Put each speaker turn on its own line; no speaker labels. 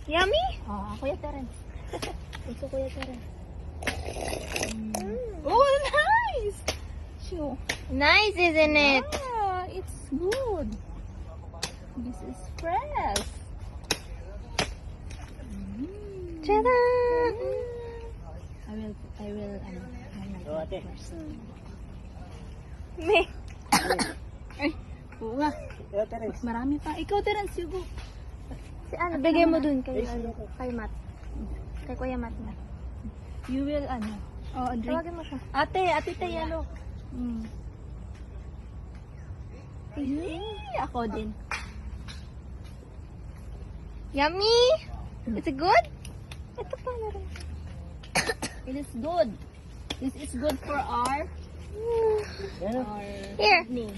Yummy?
Kuya Terence.
Gusto ko yung tara.
Oh, nice! Sure.
Nice, isn't it?
It's good. This is fresh.
Tada!
I will,
ate.
Me.
Ay, oo nga.
Ikaw, Terence.
Marami pa. Ikaw, Terence, you go.
Si ano, bigay mo dun kay, kay Matt. Kay Kuya Matt na.
You will, drink.
Tawagin mo siya.
Ate Tayalo. Ako din.
Yummy! Is it good? Ito pa na rin.
It is good. This is good for our
Yan o.
Here.
knee.